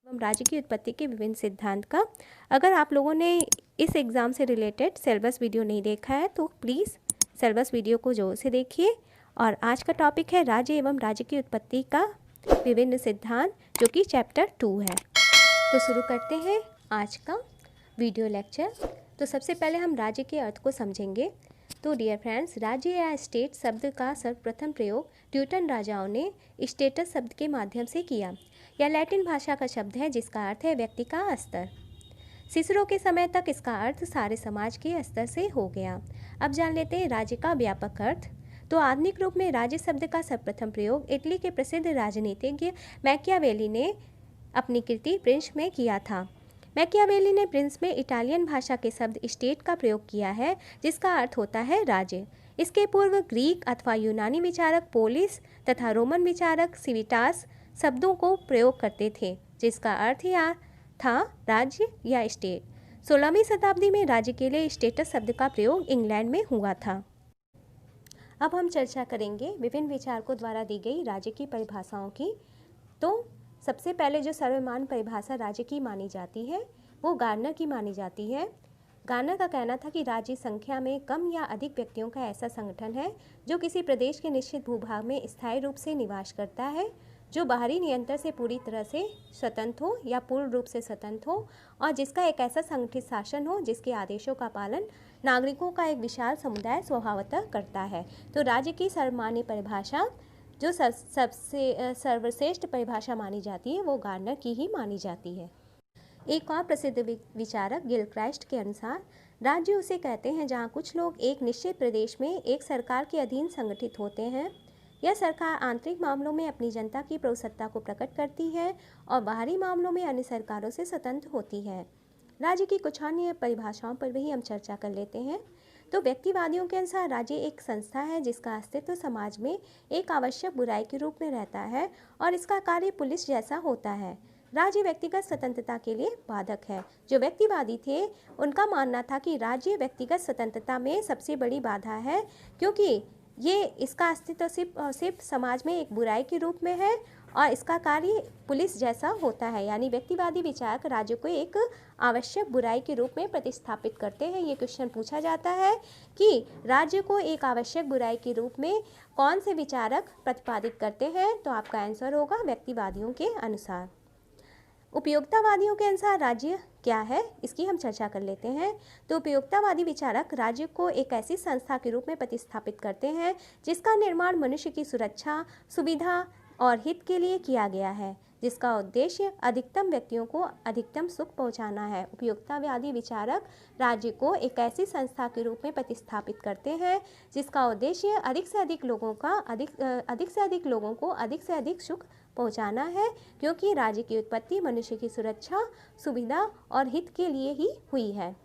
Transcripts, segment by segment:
एवं राज्य की उत्पत्ति के विभिन्न सिद्धांत का। अगर आप लोगों ने इस एग्ज़ाम से रिलेटेड सिलेबस वीडियो नहीं देखा है तो प्लीज़ सिलेबस वीडियो को ज़ोर से देखिए। और आज का टॉपिक है राज्य एवं राज्य की उत्पत्ति का विभिन्न सिद्धांत, जो कि चैप्टर 2 है। तो शुरू करते हैं आज का वीडियो लेक्चर। तो सबसे पहले हम राज्य के अर्थ को समझेंगे। तो डियर फ्रेंड्स, राज्य या स्टेट शब्द का सर्वप्रथम प्रयोग ड्यूटन राजाओं ने स्टेटस शब्द के माध्यम से किया। यह लैटिन भाषा का शब्द है जिसका अर्थ है व्यक्ति का स्तर। सिसरो के समय तक इसका अर्थ सारे समाज के स्तर से हो गया। अब जान लेते हैं राज्य का व्यापक अर्थ। तो आधुनिक रूप में राज्य शब्द का सर्वप्रथम प्रयोग इटली के प्रसिद्ध राजनीतिज्ञ मैकियावेली ने अपनी कृति प्रिंस में किया था। मैकियावेली ने प्रिंस में इटालियन भाषा के शब्द स्टेट का प्रयोग किया है, जिसका अर्थ होता है राज्य। इसके पूर्व ग्रीक अथवा यूनानी विचारक पोलिस तथा रोमन विचारक सिविटास शब्दों को प्रयोग करते थे, जिसका अर्थ यह था राज्य या स्टेट। 16वीं शताब्दी में राज्य के लिए स्टेटस शब्द का प्रयोग इंग्लैंड में हुआ था। अब हम चर्चा करेंगे विभिन्न विचारकों द्वारा दी गई राज्य की परिभाषाओं की। तो सबसे पहले जो सर्वमान्य परिभाषा राज्य की मानी जाती है वो गार्नर की मानी जाती है। गार्नर का कहना था कि राज्य संख्या में कम या अधिक व्यक्तियों का ऐसा संगठन है जो किसी प्रदेश के निश्चित भूभाग में स्थायी रूप से निवास करता है, जो बाहरी नियंत्रण से पूरी तरह से स्वतंत्र हो या पूर्ण रूप से स्वतंत्र हो, और जिसका एक ऐसा संगठित शासन हो जिसके आदेशों का पालन नागरिकों का एक विशाल समुदाय स्वभावतः करता है। तो राज्य की सर्वमान्य परिभाषा जो सबसे सर्वश्रेष्ठ परिभाषा मानी जाती है वो गार्नर की ही मानी जाती है। एक और प्रसिद्ध विचारक गिलक्राइस्ट के अनुसार राज्य उसे कहते हैं जहाँ कुछ लोग एक निश्चित प्रदेश में एक सरकार के अधीन संगठित होते हैं। यह सरकार आंतरिक मामलों में अपनी जनता की प्रभुसत्ता को प्रकट करती है और बाहरी मामलों में अन्य सरकारों से स्वतंत्र होती है। राज्य की कुछ अन्य परिभाषाओं पर भी हम चर्चा कर लेते हैं। तो व्यक्तिवादियों के अनुसार राज्य एक संस्था है जिसका अस्तित्व समाज में एक आवश्यक बुराई के रूप में रहता है और इसका कार्य पुलिस जैसा होता है। राज्य व्यक्तिगत स्वतंत्रता के लिए बाधक है। जो व्यक्तिवादी थे उनका मानना था कि राज्य व्यक्तिगत स्वतंत्रता में सबसे बड़ी बाधा है, क्योंकि ये इसका अस्तित्व सिर्फ समाज में एक बुराई के रूप में है और इसका कार्य पुलिस जैसा होता है। यानी व्यक्तिवादी विचारक राज्य को एक आवश्यक बुराई के रूप में प्रतिस्थापित करते हैं। ये क्वेश्चन पूछा जाता है कि राज्य को एक आवश्यक बुराई के रूप में कौन से विचारक प्रतिपादित करते हैं, तो आपका आंसर होगा व्यक्तिवादियों के अनुसार। उपयोगितावादियों के अनुसार राज्य क्या है, इसकी हम चर्चा कर लेते हैं। तो उपयोगितावादी विचारक राज्य को एक ऐसी संस्था के रूप में प्रतिस्थापित करते हैं जिसका निर्माण मनुष्य की सुरक्षा, सुविधा और हित के लिए किया गया है, जिसका उद्देश्य अधिकतम व्यक्तियों को अधिकतम सुख पहुंचाना है। उपयोगितावादी विचारक राज्य को एक ऐसी संस्था के रूप में प्रतिस्थापित करते हैं जिसका उद्देश्य अधिक से अधिक लोगों को अधिक से अधिक सुख पहुंचाना है, क्योंकि राज्य की उत्पत्ति मनुष्य की सुरक्षा, सुविधा और हित के लिए ही हुई है।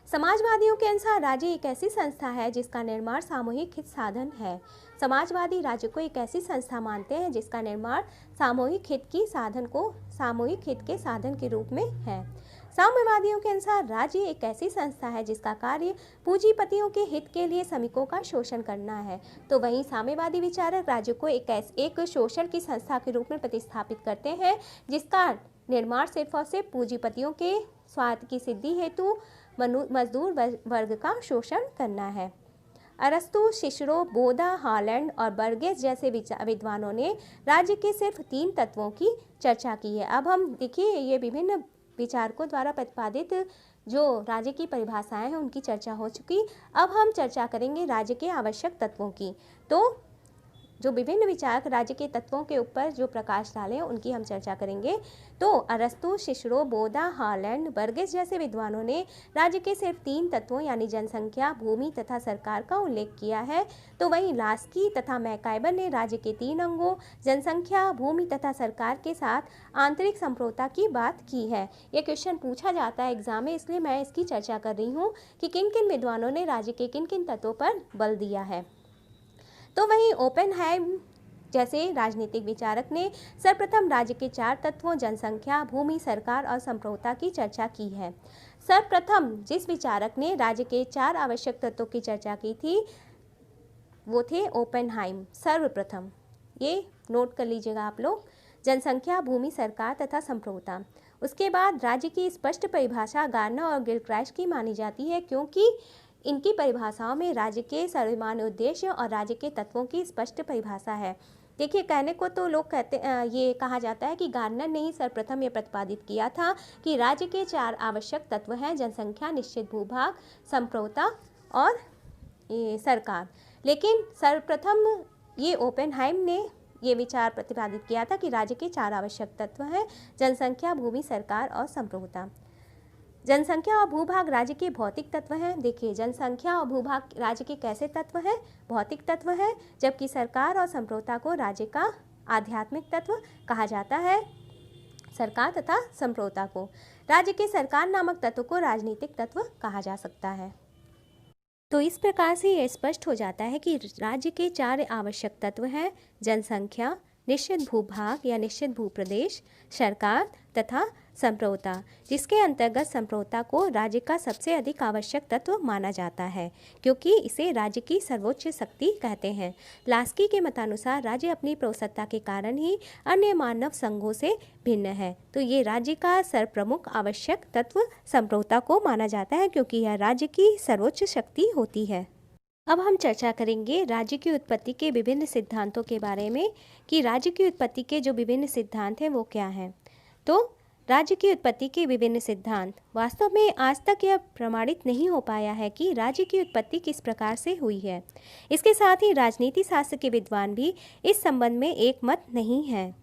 समाजवादियों के अनुसार राज्य एक ऐसी संस्था है जिसका निर्माण सामूहिक हित साधन है। समाजवादी राज्य को एक ऐसी संस्था मानते हैं जिसका निर्माण सामूहिक हित के साधन के रूप में है। साम्यवादियों के अनुसार राज्य एक ऐसी संस्था है जिसका कार्य पूंजीपतियों के हित के लिए श्रमिकों का शोषण करना है। तो वहीं साम्यवादी विचारक राज्य को एक शोषण की संस्था के रूप में प्रतिस्थापित करते हैं जिसका निर्माण सिर्फ और सिर्फ पूंजीपतियों के स्वार्थ की सिद्धि हेतु मजदूर वर्ग का शोषण करना है। अरस्तु, सिसरो, बोधा, हॉलैंड और बर्गेस जैसे विद्वानों ने राज्य के सिर्फ 3 तत्वों की चर्चा की है। अब हम देखिए ये विभिन्न विचारकों द्वारा प्रतिपादित जो राज्य की परिभाषाएं हैं उनकी चर्चा हो चुकी। अब हम चर्चा करेंगे राज्य के आवश्यक तत्वों की। तो जो विभिन्न विचारक राज्य के तत्वों के ऊपर जो प्रकाश डाले उनकी हम चर्चा करेंगे। तो अरस्तु, सिसरो, बोधा, हॉलैंड, बर्गेस जैसे विद्वानों ने राज्य के सिर्फ 3 तत्वों यानी जनसंख्या, भूमि तथा सरकार का उल्लेख किया है। तो वहीं लास्की तथा मैकाइबर ने राज्य के 3 अंगों जनसंख्या, भूमि तथा सरकार के साथ आंतरिक संप्रभुता की बात की है। ये क्वेश्चन पूछा जाता है एग्जाम में, इसलिए मैं इसकी चर्चा कर रही हूँ कि किन किन विद्वानों ने राज्य के किन किन तत्वों पर बल दिया है। तो वहीं ओपेनहाइम जैसे राजनीतिक विचारक ने सर्वप्रथम राज्य के 4 तत्वों जनसंख्या, भूमि, सरकार और संप्रभुता की चर्चा की है। सर्वप्रथम जिस विचारक ने राज्य के 4 आवश्यक तत्वों की चर्चा की थी वो थे ओपेनहाइम। सर्वप्रथम ये नोट कर लीजिएगा आप लोग। जनसंख्या, भूमि, सरकार तथा संप्रभुता। उसके बाद राज्य की स्पष्ट परिभाषा गार्नर और गिलक्राइस्ट की मानी जाती है, क्योंकि इनकी परिभाषाओं में राज्य के सर्वमान्य उद्देश्य और राज्य के तत्वों की स्पष्ट परिभाषा है। देखिए, कहने को तो लोग कहते ये कहा जाता है कि गार्नर ने ही सर्वप्रथम ये प्रतिपादित किया था कि राज्य के 4 आवश्यक तत्व हैं: जनसंख्या, निश्चित भूभाग, संप्रभुता और ये सरकार। लेकिन सर्वप्रथम ये ओपेनहाइम ने ये विचार प्रतिपादित किया था कि राज्य के 4 आवश्यक तत्व हैं: जनसंख्या, भूमि, सरकार और संप्रभुता। जनसंख्या और भूभाग राज्य के भौतिक तत्व हैं। देखिए, जनसंख्या और भूभाग राज्य के कैसे तत्व हैं? भौतिक तत्व हैं, जबकि सरकार और संप्रभुता को राज्य का आध्यात्मिक तत्व कहा जाता है। सरकार तथा संप्रभुता को, राज्य के सरकार नामक तत्व को राजनीतिक तत्व कहा जा सकता है। तो इस प्रकार से यह स्पष्ट हो जाता है कि राज्य के 4 आवश्यक तत्व हैं: जनसंख्या, निश्चित भूभाग या निश्चित भूप्रदेश, सरकार तथा संप्रभुता, जिसके अंतर्गत संप्रभुता को राज्य का सबसे अधिक आवश्यक तत्व माना जाता है, क्योंकि इसे राज्य की सर्वोच्च शक्ति कहते हैं। लास्की के मतानुसार राज्य अपनी प्रभुसत्ता के कारण ही अन्य मानव संघों से भिन्न है। तो ये राज्य का सर्वप्रमुख आवश्यक तत्व संप्रभुता को माना जाता है, क्योंकि यह राज्य की सर्वोच्च शक्ति होती है। अब हम चर्चा करेंगे राज्य की उत्पत्ति के विभिन्न सिद्धांतों के बारे में, कि राज्य की उत्पत्ति के जो विभिन्न सिद्धांत हैं वो क्या हैं। तो राज्य की उत्पत्ति के विभिन्न सिद्धांत, वास्तव में आज तक यह प्रमाणित नहीं हो पाया है कि राज्य की उत्पत्ति किस प्रकार से हुई है। इसके साथ ही राजनीति शास्त्र के विद्वान भी इस संबंध में एक मत नहीं है।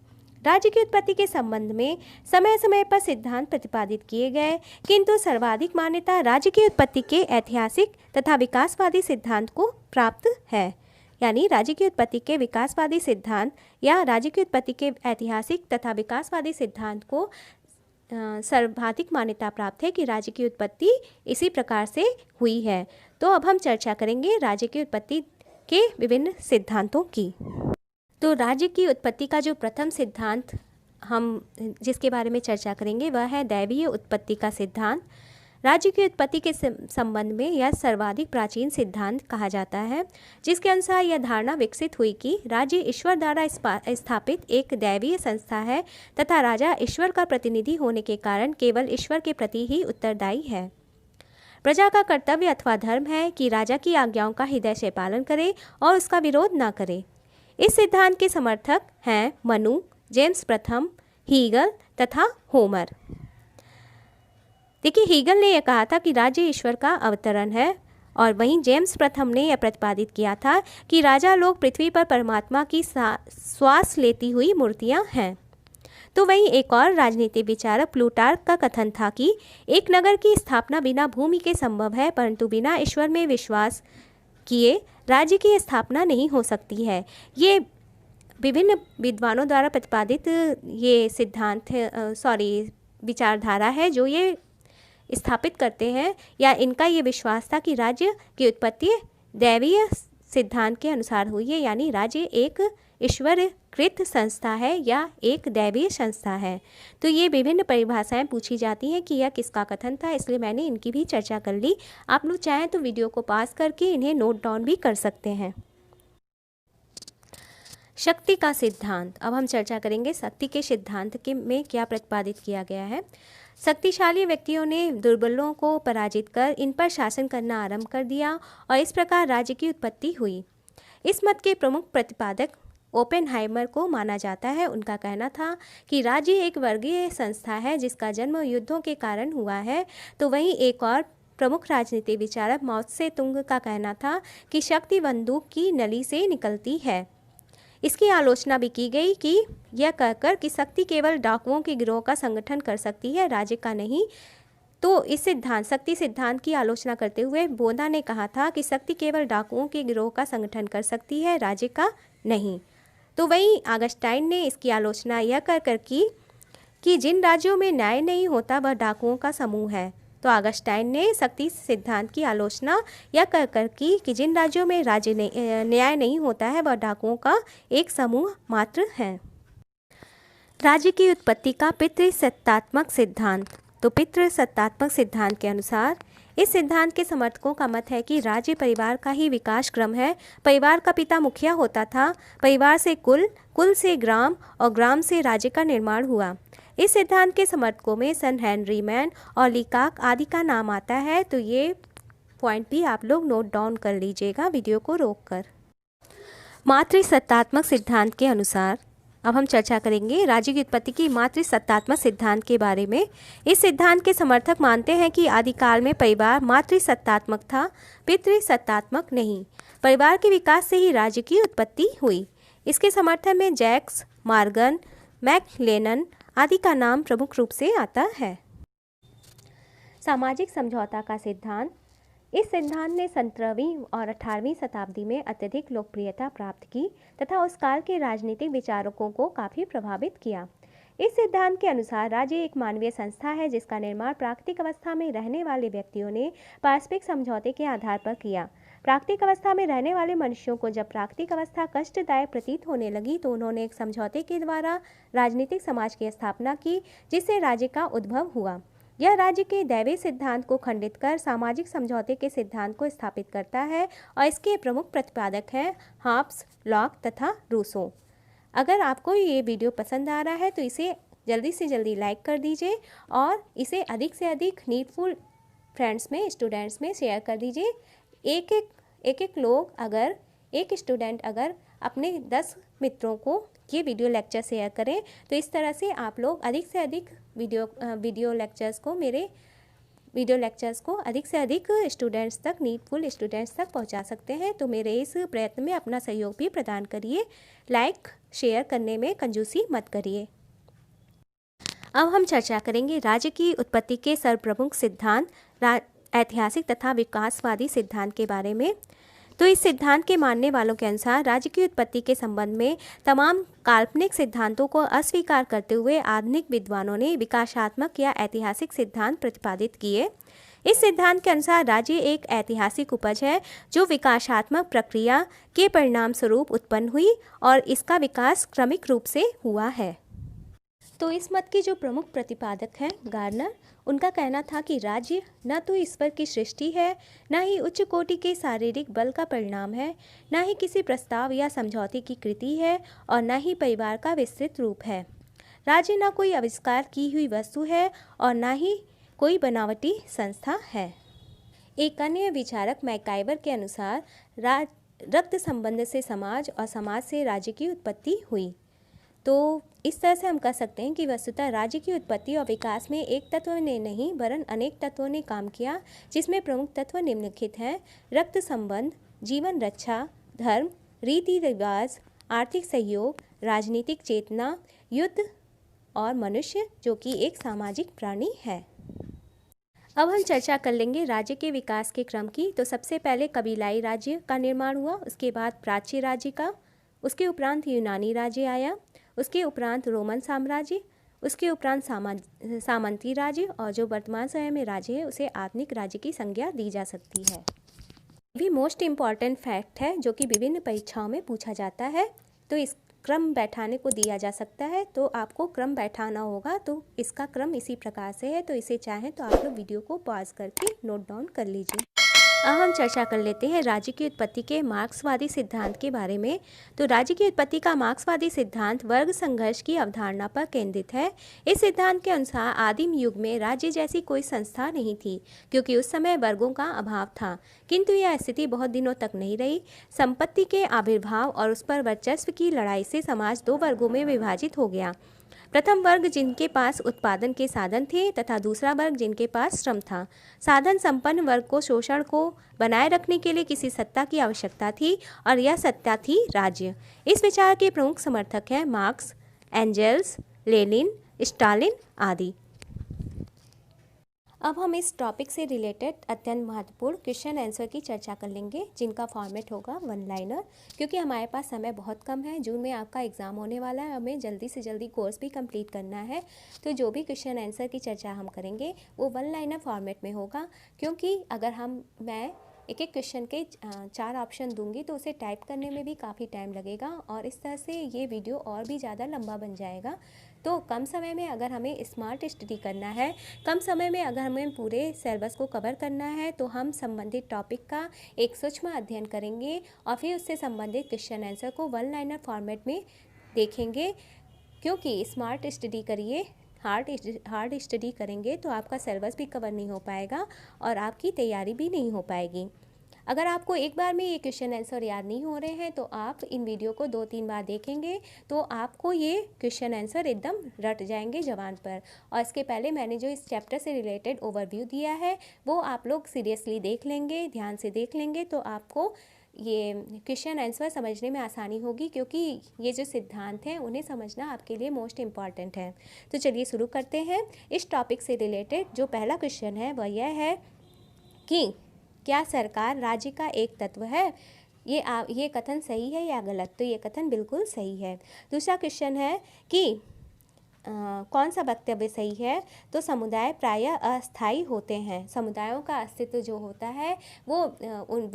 राज्य की उत्पत्ति के संबंध में समय समय पर सिद्धांत प्रतिपादित किए गए, किंतु सर्वाधिक मान्यता राज्य की उत्पत्ति के ऐतिहासिक तथा विकासवादी सिद्धांत को प्राप्त है। यानी राज्य की उत्पत्ति के विकासवादी सिद्धांत या राज्य की उत्पत्ति के ऐतिहासिक तथा विकासवादी सिद्धांत को सर्वाधिक मान्यता प्राप्त है कि राज्य की उत्पत्ति इसी प्रकार से हुई है। तो अब हम चर्चा करेंगे राज्य की उत्पत्ति के विभिन्न सिद्धांतों की। तो राज्य की उत्पत्ति का जो प्रथम सिद्धांत हम जिसके बारे में चर्चा करेंगे वह है दैवीय उत्पत्ति का सिद्धांत। राज्य की उत्पत्ति के संबंध में यह सर्वाधिक प्राचीन सिद्धांत कहा जाता है, जिसके अनुसार यह धारणा विकसित हुई कि राज्य ईश्वर द्वारा स्थापित एक दैवीय संस्था है तथा राजा ईश्वर का प्रतिनिधि होने के कारण केवल ईश्वर के प्रति ही उत्तरदायी है। प्रजा का कर्तव्य अथवा धर्म है कि राजा की आज्ञाओं का हृदय से पालन करे और उसका विरोध न करे। इस सिद्धांत के समर्थक हैं मनु, जेम्स प्रथम, हीगल तथा होमर। देखिए, हीगल ने यह कहा था कि राज्य ईश्वर का अवतरण है, और वहीं जेम्स प्रथम ने यह प्रतिपादित किया था कि राजा लोग पृथ्वी पर परमात्मा की श्वास लेती हुई मूर्तियां हैं। तो वहीं एक और राजनीतिक विचारक प्लूटार्क का कथन था कि एक नगर की स्थापना बिना भूमि के संभव है, परंतु बिना ईश्वर में विश्वास किए राज्य की स्थापना नहीं हो सकती है। ये विभिन्न विद्वानों द्वारा प्रतिपादित ये सिद्धांत विचारधारा है जो ये स्थापित करते हैं, या इनका ये विश्वास था कि राज्य की उत्पत्ति दैवीय सिद्धांत के अनुसार हुई है, यानी राज्य एक ईश्वरकृत संस्था है या एक दैवीय संस्था है। तो ये विभिन्न परिभाषाएं पूछी जाती हैं कि यह किसका कथन था, इसलिए मैंने इनकी भी चर्चा कर ली। आप लोग चाहें तो वीडियो को पॉज करके इन्हें नोट डाउन भी कर सकते हैं। शक्ति का सिद्धांत, अब हम चर्चा करेंगे शक्ति के सिद्धांत के में क्या प्रतिपादित किया गया है। शक्तिशाली व्यक्तियों ने दुर्बलों को पराजित कर इन पर शासन करना आरंभ कर दिया और इस प्रकार राज्य की उत्पत्ति हुई। इस मत के प्रमुख प्रतिपादक ओपेनहाइमर को माना जाता है। उनका कहना था कि राज्य एक वर्गीय संस्था है जिसका जन्म युद्धों के कारण हुआ है। तो वहीं एक और प्रमुख राजनीतिक विचारक माओ त्से तुंग का कहना था कि शक्ति बंदूक की नली से निकलती है। इसकी आलोचना भी की गई कि यह कहकर कि शक्ति केवल डाकुओं के गिरोह का संगठन कर सकती है, राज्य का नहीं। तो इस शक्ति सिद्धांत की आलोचना करते हुए बोधा ने कहा था कि शक्ति केवल डाकुओं के गिरोह का संगठन कर सकती है, राज्य का नहीं। तो वहीं ऑगस्टाइन ने इसकी आलोचना यह कर की कि जिन राज्यों में न्याय नहीं होता वह डाकुओं का समूह है। तो ऑगस्टाइन ने शक्ति सिद्धांत की आलोचना यह कर की कि जिन राज्यों में न्याय नहीं होता है वह डाकुओं का एक समूह मात्र है। राज्य की उत्पत्ति का पितृसत्तात्मक सिद्धांत, तो पितृसत्तात्मक सिद्धांत के अनुसार इस सिद्धांत के समर्थकों का मत है कि राज्य परिवार का ही विकास क्रम है। परिवार का पिता मुखिया होता था, परिवार से कुल, कुल से ग्राम और ग्राम से राज्य का निर्माण हुआ। इस सिद्धांत के समर्थकों में सन हेनरी मैन और लीकाक आदि का नाम आता है। तो ये पॉइंट भी आप लोग नोट डाउन कर लीजिएगा वीडियो को रोककर। मातृसत्तात्मक सिद्धांत के अनुसार अब हम चर्चा करेंगे राज्य की उत्पत्ति की मातृसत्तात्मक सिद्धांत के बारे में। इस सिद्धांत के समर्थक मानते हैं कि आदिकाल में परिवार मातृसत्तात्मक था, पितृसत्तात्मक नहीं। परिवार के विकास से ही राज्य की उत्पत्ति हुई। इसके समर्थन में जैक्स, मॉर्गन, मैकलेनन आदि का नाम प्रमुख रूप से आता है। सामाजिक समझौता का सिद्धांत। इस सिद्धांत ने 17वीं और 18वीं शताब्दी में अत्यधिक लोकप्रियता प्राप्त की तथा उस काल के राजनीतिक विचारकों को काफ़ी प्रभावित किया। इस सिद्धांत के अनुसार राज्य एक मानवीय संस्था है जिसका निर्माण प्राकृतिक अवस्था में रहने वाले व्यक्तियों ने पारस्परिक समझौते के आधार पर किया। प्राकृतिक अवस्था में रहने वाले मनुष्यों को जब प्राकृतिक अवस्था कष्टदायक प्रतीत होने लगी तो उन्होंने एक समझौते के द्वारा राजनीतिक समाज की स्थापना की, जिससे राज्य का उद्भव हुआ। यह राज्य के दैवीय सिद्धांत को खंडित कर सामाजिक समझौते के सिद्धांत को स्थापित करता है और इसके प्रमुख प्रतिपादक हैं हॉब्स, लॉक तथा रूसो। अगर आपको ये वीडियो पसंद आ रहा है तो इसे जल्दी से जल्दी लाइक कर दीजिए और इसे अधिक से अधिक नीडफुल फ्रेंड्स में, स्टूडेंट्स में शेयर कर दीजिए। एक स्टूडेंट अगर अपने 10 मित्रों को ये वीडियो लेक्चर शेयर करें तो इस तरह से आप लोग अधिक से अधिक वीडियो लेक्चर्स को अधिक से अधिक स्टूडेंट्स तक, नीडफुल स्टूडेंट्स तक पहुंचा सकते हैं। तो मेरे इस प्रयत्न में अपना सहयोग भी प्रदान करिए। लाइक शेयर करने में कंजूसी मत करिए। अब हम चर्चा करेंगे राज्य की उत्पत्ति के सर्वप्रमुख सिद्धांत, ऐतिहासिक तथा विकासवादी सिद्धांत के बारे में। तो इस सिद्धांत के मानने वालों के अनुसार राज्य की उत्पत्ति के संबंध में तमाम काल्पनिक सिद्धांतों को अस्वीकार करते हुए आधुनिक विद्वानों ने विकासात्मक या ऐतिहासिक सिद्धांत प्रतिपादित किए। इस सिद्धांत के अनुसार राज्य एक ऐतिहासिक उपज है जो विकासात्मक प्रक्रिया के परिणाम स्वरूप उत्पन्न हुई और इसका विकास क्रमिक रूप से हुआ है। तो इस मत के जो प्रमुख प्रतिपादक हैं गार्नर, उनका कहना था कि राज्य न तो ईश्वर की सृष्टि है, न ही उच्च कोटि के शारीरिक बल का परिणाम है, न ही किसी प्रस्ताव या समझौते की कृति है और न ही परिवार का विस्तृत रूप है। राज्य न कोई आविष्कार की हुई वस्तु है और न ही कोई बनावटी संस्था है। एक अन्य विचारक मैकाइवर के अनुसार रक्त संबंध से समाज और समाज से राज्य की उत्पत्ति हुई। तो इस तरह से हम कह सकते हैं कि वस्तुतः राज्य की उत्पत्ति और विकास में एक तत्व ने नहीं वरन अनेक तत्वों ने काम किया, जिसमें प्रमुख तत्व निम्नलिखित हैं: रक्त संबंध, जीवन रक्षा, धर्म, रीति रिवाज, आर्थिक सहयोग, राजनीतिक चेतना, युद्ध और मनुष्य जो कि एक सामाजिक प्राणी है। अब हम चर्चा कर लेंगे राज्य के विकास के क्रम की। तो सबसे पहले कबीलाई राज्य का निर्माण हुआ, उसके बाद प्राच्य राज्य का, उसके उपरांत यूनानी राज्य आया, उसके उपरांत रोमन साम्राज्य, उसके उपरांत सामंती राज्य और जो वर्तमान समय में राज्य है उसे आधुनिक राज्य की संज्ञा दी जा सकती है। ये भी मोस्ट इम्पॉर्टेंट फैक्ट है जो कि विभिन्न परीक्षाओं में पूछा जाता है। तो इस क्रम बैठाने को दिया जा सकता है, तो आपको क्रम बैठाना होगा। तो इसका क्रम इसी प्रकार से है, तो इसे चाहें तो आप लोग वीडियो को पॉज करके नोट डाउन कर लीजिए। अब हम चर्चा कर लेते हैं राज्य की उत्पत्ति के मार्क्सवादी सिद्धांत के बारे में। तो राज्य की उत्पत्ति का मार्क्सवादी सिद्धांत वर्ग संघर्ष की अवधारणा पर केंद्रित है। इस सिद्धांत के अनुसार आदिम युग में राज्य जैसी कोई संस्था नहीं थी, क्योंकि उस समय वर्गों का अभाव था। किंतु यह स्थिति बहुत दिनों तक नहीं रही। संपत्ति के आविर्भाव और उस पर वर्चस्व की लड़ाई से समाज 2 वर्गों में विभाजित हो गया। प्रथम वर्ग जिनके पास उत्पादन के साधन थे तथा दूसरा वर्ग जिनके पास श्रम था। साधन संपन्न वर्ग को शोषण को बनाए रखने के लिए किसी सत्ता की आवश्यकता थी और यह सत्ता थी राज्य। इस विचार के प्रमुख समर्थक हैं मार्क्स, एंजेल्स, लेनिन, स्टालिन आदि। अब हम इस टॉपिक से रिलेटेड अत्यंत महत्वपूर्ण क्वेश्चन आंसर की चर्चा कर लेंगे, जिनका फॉर्मेट होगा 1 लाइनर। क्योंकि हमारे पास समय बहुत कम है, जून में आपका एग्ज़ाम होने वाला है, हमें जल्दी से जल्दी कोर्स भी कंप्लीट करना है। तो जो भी क्वेश्चन आंसर की चर्चा हम करेंगे वो 1 लाइनर फॉर्मेट में होगा। क्योंकि अगर मैं एक एक क्वेश्चन के 4 ऑप्शन दूंगी तो उसे टाइप करने में भी काफ़ी टाइम लगेगा और इस तरह से ये वीडियो और भी ज़्यादा लंबा बन जाएगा। तो कम समय में अगर हमें स्मार्ट स्टडी करना है, कम समय में अगर हमें पूरे सिलेबस को कवर करना है, तो हम संबंधित टॉपिक का एक सूक्ष्म अध्ययन करेंगे और फिर उससे संबंधित क्वेश्चन आंसर को वन लाइनर फॉर्मेट में देखेंगे। क्योंकि स्मार्ट स्टडी करिए, हार्ड स्टडी करेंगे तो आपका सिलेबस भी कवर नहीं हो पाएगा और आपकी तैयारी भी नहीं हो पाएगी। अगर आपको एक बार में ये क्वेश्चन आंसर याद नहीं हो रहे हैं तो आप इन वीडियो को 2-3 बार देखेंगे तो आपको ये क्वेश्चन आंसर एकदम रट जाएंगे ज़बान पर। और इसके पहले मैंने जो इस चैप्टर से रिलेटेड ओवरव्यू दिया है वो आप लोग सीरियसली देख लेंगे, ध्यान से देख लेंगे तो आपको ये क्वेश्चन आंसर समझने में आसानी होगी, क्योंकि ये जो सिद्धांत हैं उन्हें समझना आपके लिए मोस्ट इम्पॉर्टेंट है। तो चलिए शुरू करते हैं। इस टॉपिक से रिलेटेड जो पहला क्वेश्चन है वह यह है कि क्या सरकार राज्य का एक तत्व है? ये कथन सही है या गलत? तो ये कथन बिल्कुल सही है। दूसरा क्वेश्चन है कि कौन सा वक्तव्य सही है? तो समुदाय प्रायः अस्थायी होते हैं। समुदायों का अस्तित्व जो होता है वो उन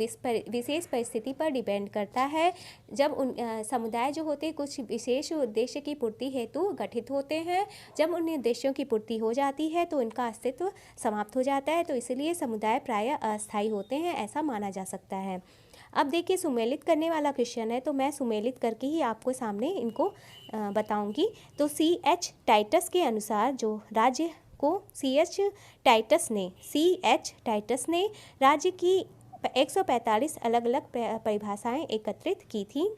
विशेष परिस्थिति पर डिपेंड करता है। जब उन समुदाय जो होते हैं कुछ विशेष उद्देश्य की पूर्ति हेतु गठित होते हैं, जब उन उद्देश्यों की पूर्ति हो जाती है तो उनका अस्तित्व समाप्त हो जाता है। तो इसलिए समुदाय प्रायः अस्थायी होते हैं, ऐसा माना जा सकता है। अब देखिए सुमेलित करने वाला क्वेश्चन है, तो मैं सुमेलित करके ही आपको सामने इनको बताऊंगी। तो C.H. टाइटस के अनुसार जो राज्य को C.H. टाइटस ने राज्य की 145 अलग अलग परिभाषाएं एकत्रित की थी।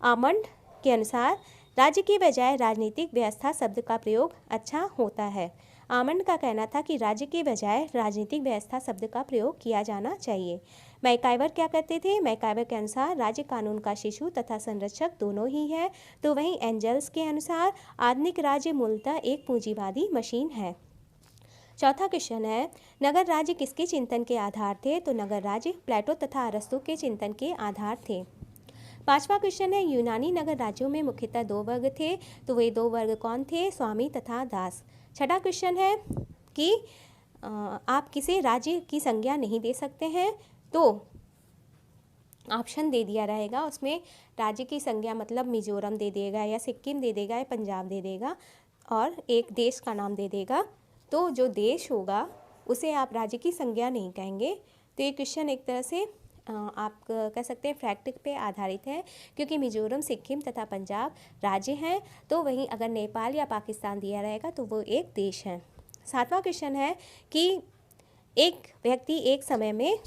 आमंड के अनुसार राज्य की बजाय राजनीतिक व्यवस्था शब्द का प्रयोग अच्छा होता है। आमंड का कहना था कि राज्य के बजाय राजनीतिक व्यवस्था शब्द का प्रयोग किया जाना चाहिए। मैकाइवर क्या कहते थे? मैकाइवर के अनुसार राज्य कानून का शिशु तथा संरक्षक दोनों ही है। तो वहीं एंजल्स के अनुसार आधुनिक राज्य मूलतः एक पूंजीवादी मशीन है। चौथा क्वेश्चन है, नगर राज्य किसके चिंतन के आधार थे? तो नगर राज्य प्लेटो तथा अरस्तु के चिंतन के आधार थे। पांचवा क्वेश्चन है, यूनानी नगर राज्यों में मुख्यतः 2 वर्ग थे। तो वे 2 वर्ग कौन थे? स्वामी तथा दास। छठा क्वेश्चन है कि आप किसे राज्य की संज्ञा नहीं दे सकते हैं? तो ऑप्शन दे दिया रहेगा, उसमें राज्य की संज्ञा मतलब मिजोरम दे देगा या सिक्किम दे देगा या पंजाब दे देगा और एक देश का नाम दे देगा। तो जो देश होगा उसे आप राज्य की संज्ञा नहीं कहेंगे। तो ये क्वेश्चन एक तरह से आप कह सकते हैं फैक्ट पे आधारित है, क्योंकि मिजोरम, सिक्किम तथा पंजाब राज्य हैं। तो वहीं अगर नेपाल या पाकिस्तान दिया रहेगा तो वो एक देश है। सातवां क्वेश्चन है कि एक व्यक्ति एक समय में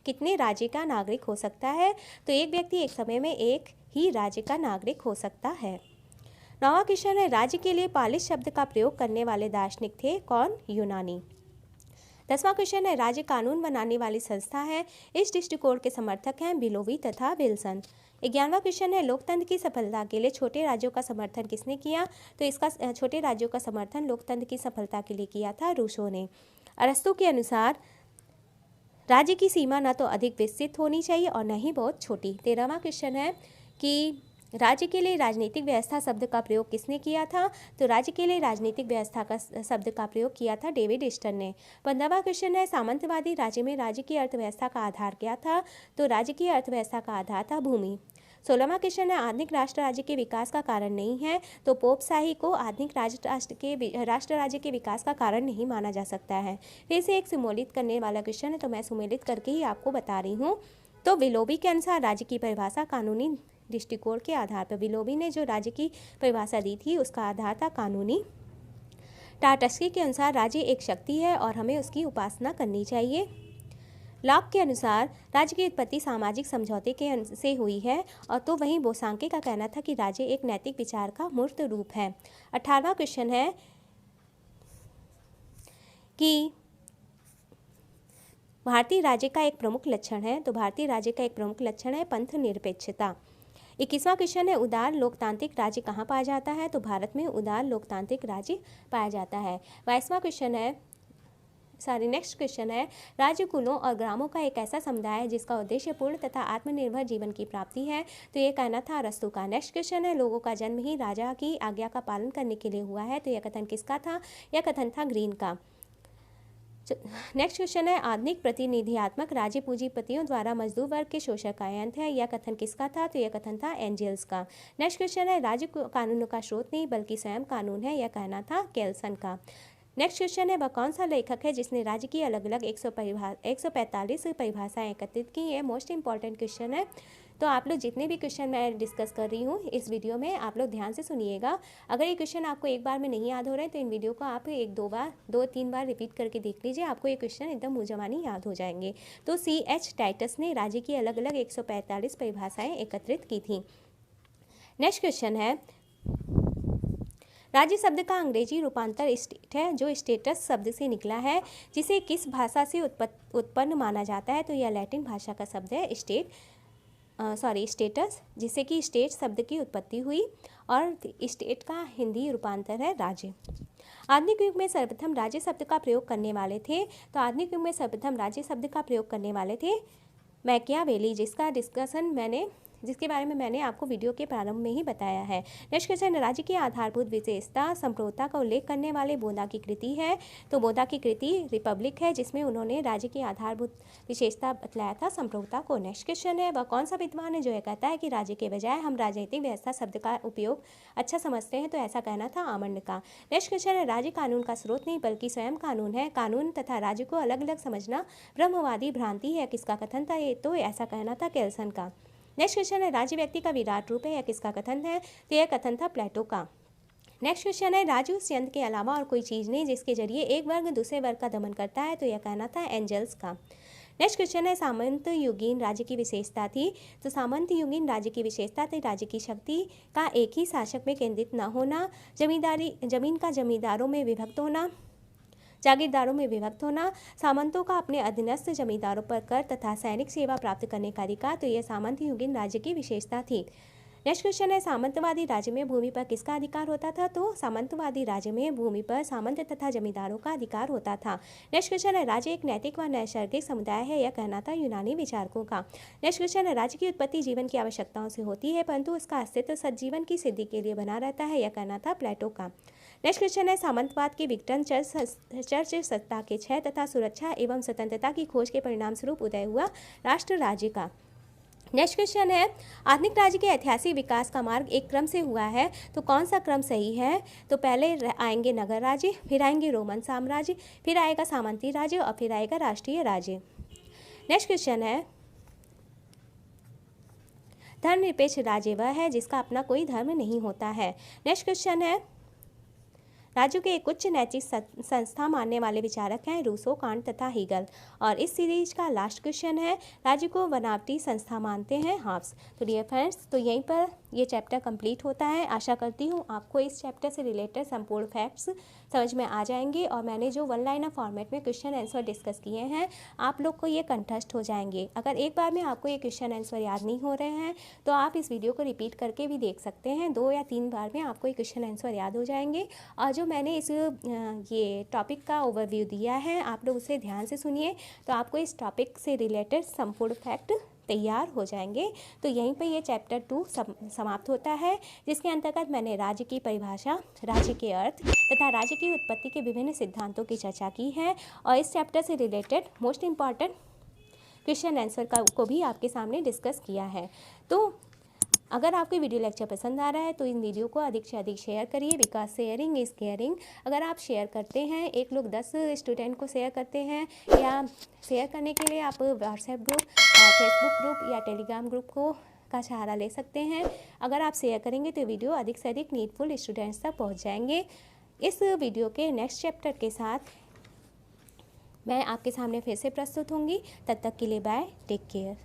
कितने राज्य का नागरिक हो सकता है? तो एक व्यक्ति एक समय में एक ही राज्य का नागरिक हो सकता है। 9वां क्वेश्चन है, राज्य के लिए पालिस शब्द का प्रयोग करने वाले दार्शनिक थे कौन? यूनानी। 10वां क्वेश्चन है, राज्य कानून बनाने वाली संस्था है, इस दृष्टिकोण के समर्थक हैं बिलोवी तथा विल्सन। 11वां क्वेश्चन है, लोकतंत्र की सफलता के लिए छोटे राज्यों का समर्थन किसने किया? तो इसका छोटे राज्यों का समर्थन लोकतंत्र की सफलता के लिए किया था रूसो ने। अरस्तु के अनुसार राज्य की सीमा न तो अधिक विस्तृत होनी चाहिए और न ही बहुत छोटी। 13वां क्वेश्चन है कि राज्य के लिए राजनीतिक व्यवस्था शब्द का प्रयोग किसने किया था? तो राज्य के लिए राजनीतिक व्यवस्था का शब्द का प्रयोग किया था डेविड स्टन ने। 15वां क्वेश्चन है, सामंतवादी राज्य में राज्य की अर्थव्यवस्था का आधार क्या था? तो राज्य की अर्थव्यवस्था का आधार था भूमि। 16वां क्वेश्चन है, आधुनिक राष्ट्र राज्य के विकास का कारण नहीं है। तो पोप शाही को आधुनिक राष्ट्र राज्य के विकास का कारण नहीं माना जा सकता है। फिर से एक सुमेलित करने वाला क्वेश्चन है, तो मैं सुमेलित करके ही आपको बता रही हूँ। तो विलोबी के अनुसार राज्य की परिभाषा कानूनी दृष्टिकोण के आधार पर, विलोबी ने जो राज्य की परिभाषा दी थी उसका आधार था कानूनी। टार्टस्की के अनुसार राज्य एक शक्ति है और हमें उसकी उपासना करनी चाहिए। लॉक के अनुसार राज्य की उत्पत्ति सामाजिक समझौते से हुई है, और तो वहीं बोसांके का कहना था कि राज्य एक नैतिक विचार का मूर्त रूप है। 18वां क्वेश्चन है कि भारतीय राज्य का एक प्रमुख लक्षण है। तो भारतीय राज्य का एक प्रमुख लक्षण है पंथ निरपेक्षता। 21वां क्वेश्चन है, उदार लोकतांत्रिक राज्य कहाँ पाया जाता है? तो भारत में उदार लोकतांत्रिक राज्य पाया जाता है। 22वां क्वेश्चन है, नेक्स्ट क्वेश्चन है, राज्य कुलों और ग्रामों का एक ऐसा समुदाय है जिसका उद्देश्य पूर्ण तथा आत्मनिर्भर जीवन की प्राप्ति है। तो ये कहना था अरस्तु का। नेक्स्ट क्वेश्चन है, लोगों का जन्म ही राजा की आज्ञा का पालन करने के लिए हुआ है। तो यह कथन किसका था? यह कथन था ग्रीन का। नेक्स्ट क्वेश्चन है, आधुनिक प्रतिनिधियात्मक राज्य पूंजीपतियों द्वारा मजदूर वर्ग के शोषण का अंत है। यह कथन किसका था? तो यह कथन था एंजल्स का। नेक्स्ट क्वेश्चन है, राज्य कानूनों का स्रोत नहीं बल्कि स्वयं कानून है। यह कहना था केल्सन का। नेक्स्ट क्वेश्चन है, वह कौन सा लेखक है जिसने राज्य की अलग अलग 145 परिभाषाएं एकत्रित की? है मोस्ट इंपॉर्टेंट क्वेश्चन है। तो आप लोग जितने भी क्वेश्चन मैं डिस्कस कर रही हूँ इस वीडियो में, आप लोग ध्यान से सुनिएगा। अगर ये क्वेश्चन आपको एक बार में नहीं याद हो रहे हैं तो इन वीडियो को आप 2-3 बार रिपीट करके देख लीजिए, आपको ये क्वेश्चन एकदम मुँह जबानी याद हो जाएंगे। तो C.H. टाइटस ने राज्य की अलग अलग 145 परिभाषाएँ एकत्रित की थी। नेक्स्ट क्वेश्चन है, राज्य शब्द का अंग्रेजी रूपांतर स्टेट है, जो स्टेटस शब्द से निकला है, जिसे किस भाषा से उत्पन्न माना जाता है? तो यह लैटिन भाषा का शब्द है स्टेटस, जिससे कि स्टेट शब्द की उत्पत्ति हुई और स्टेट का हिंदी रूपांतर है राज्य। आधुनिक युग में सर्वप्रथम राज्य शब्द का प्रयोग करने वाले थे। तो आधुनिक युग में सर्वप्रथम राज्य शब्द का प्रयोग करने वाले थे मैकियावेली, जिसके बारे में मैंने आपको वीडियो के प्रारंभ में ही बताया है। नेक्स्ट क्वेश्चन, राज्य की आधारभूत विशेषता संप्रभुता का उल्लेख करने वाले बोधा की कृति है। तो बोधा की कृति रिपब्लिक है, जिसमें उन्होंने राज्य की आधारभूत विशेषता बतलाया था संप्रभुता को। नेक्स्ट क्वेश्चन है, वह कौन सा विद्वान है जो यह कहता है कि राज्य के बजाय हम राजनीतिक व्यवस्था शब्द का उपयोग अच्छा समझते हैं? तो ऐसा कहना था आमंड का। नेक्स्ट क्वेश्चन है, राज्य कानून का स्रोत नहीं बल्कि स्वयं कानून है। कानून तथा राज्य को अलग अलग समझना ब्रह्मवादी भ्रांति है। किसका कथन था? ये तो ऐसा कहना था केल्सन का। नेक्स्ट क्वेश्चन है, राज्य व्यक्ति का विराट रूप है। यह किसका कथन है? तो यह कथन था प्लेटो का। नेक्स्ट क्वेश्चन है, राज्य उस यंत्र के अलावा और कोई चीज़ नहीं जिसके जरिए एक वर्ग दूसरे वर्ग का दमन करता है। तो यह कहना था एंजल्स का। नेक्स्ट क्वेश्चन है, सामंत युगीन राज्य की विशेषता थी। तो सामंत युगीन राज्य की विशेषता थी राज्य की शक्ति का एक ही शासक में केंद्रित न होना, जमीन का जमींदारों में विभक्त होना, जागीरदारों में विभक्त होना, सामंतों का अपने अधीनस्थ जमींदारों पर कर तथा सैनिक सेवा प्राप्त करने का अधिकार। तो यह सामंत युगीन राज्य की विशेषता थी। नेक्स्ट क्वेश्चन है, सामंतवादी राज्य में भूमि पर किसका अधिकार होता था? तो सामंतवादी राज्य में भूमि पर सामंत तथा जमींदारों का अधिकार होता था। नेक्स्ट क्वेश्चन है, राज्य एक नैतिक व नैसर्गिक समुदाय है। यह कहना था यूनानी विचारकों का। नेक्स्ट क्वेश्चन है, राज्य की उत्पत्ति जीवन की आवश्यकताओं से होती है परंतु उसका अस्तित्व सज्जीवन की सिद्धि के लिए बना रहता है। यह कहना था प्लेटो का। नेक्स्ट क्वेश्चन है, सामंतवाद के विघटन चर्च सत्ता के क्षय तथा सुरक्षा एवं स्वतंत्रता की खोज के परिणाम स्वरूप उदय हुआ राष्ट्र राज्य का। नेक्स्ट क्वेश्चन है, आधुनिक राज्य के ऐतिहासिक विकास का मार्ग एक क्रम से हुआ है। तो कौन सा क्रम सही है? तो पहले आएंगे नगर राज्य, फिर आएंगे रोमन साम्राज्य, फिर आएगा सामंती राज्य और फिर आएगा राष्ट्रीय राज्य। नेक्स्ट क्वेश्चन है, धर्मनिरपेक्ष राज्य वह है जिसका अपना कोई धर्म नहीं होता है। नेक्स्ट क्वेश्चन है, राज्यों के एक उच्च नैतिक संस्था मानने वाले विचारक हैं रूसो, कांट तथा हीगल। और इस सीरीज का लास्ट क्वेश्चन है, राज्य को बनावटी संस्था मानते हैं हाफ्स। तो डियर फ्रेंड्स, तो यहीं पर ये चैप्टर कंप्लीट होता है। आशा करती हूँ आपको इस चैप्टर से रिलेटेड संपूर्ण फैक्ट्स समझ में आ जाएंगे और मैंने जो वन लाइनर फॉर्मेट में क्वेश्चन आंसर डिस्कस किए हैं आप लोग को ये कंठस्थ हो जाएंगे। अगर एक बार में आपको ये क्वेश्चन आंसर याद नहीं हो रहे हैं तो आप इस वीडियो को रिपीट करके भी देख सकते हैं। 2 या 3 बार में आपको ये क्वेश्चन आंसर याद हो जाएंगे। और जो मैंने ये टॉपिक का ओवरव्यू दिया है आप लोग उसे ध्यान से सुनिए तो आपको इस टॉपिक से रिलेटेड संपूर्ण फैक्ट तैयार हो जाएंगे। तो यहीं पे ये चैप्टर 2 समाप्त होता है, जिसके अंतर्गत मैंने राज्य की परिभाषा, राज्य के अर्थ तथा राज्य की उत्पत्ति के विभिन्न सिद्धांतों की चर्चा की है और इस चैप्टर से related most important question answer को भी आपके सामने डिस्कस किया है। तो अगर आपको वीडियो लेक्चर पसंद आ रहा है तो इन वीडियो को अधिक से अधिक शेयर करिए, बिकॉज शेयरिंग इज़ केयरिंग। अगर आप शेयर करते हैं, एक लोग 10 स्टूडेंट को शेयर करते हैं, या शेयर करने के लिए आप व्हाट्सएप ग्रुप, फेसबुक ग्रुप या टेलीग्राम ग्रुप का सहारा ले सकते हैं। अगर आप शेयर करेंगे तो वीडियो अधिक से अधिक नीडफुल स्टूडेंट्स तक पहुँच जाएंगे। इस वीडियो के नेक्स्ट चैप्टर के साथ मैं आपके सामने फिर से प्रस्तुत होंगी। तब तक के लिए बाय, टेक केयर।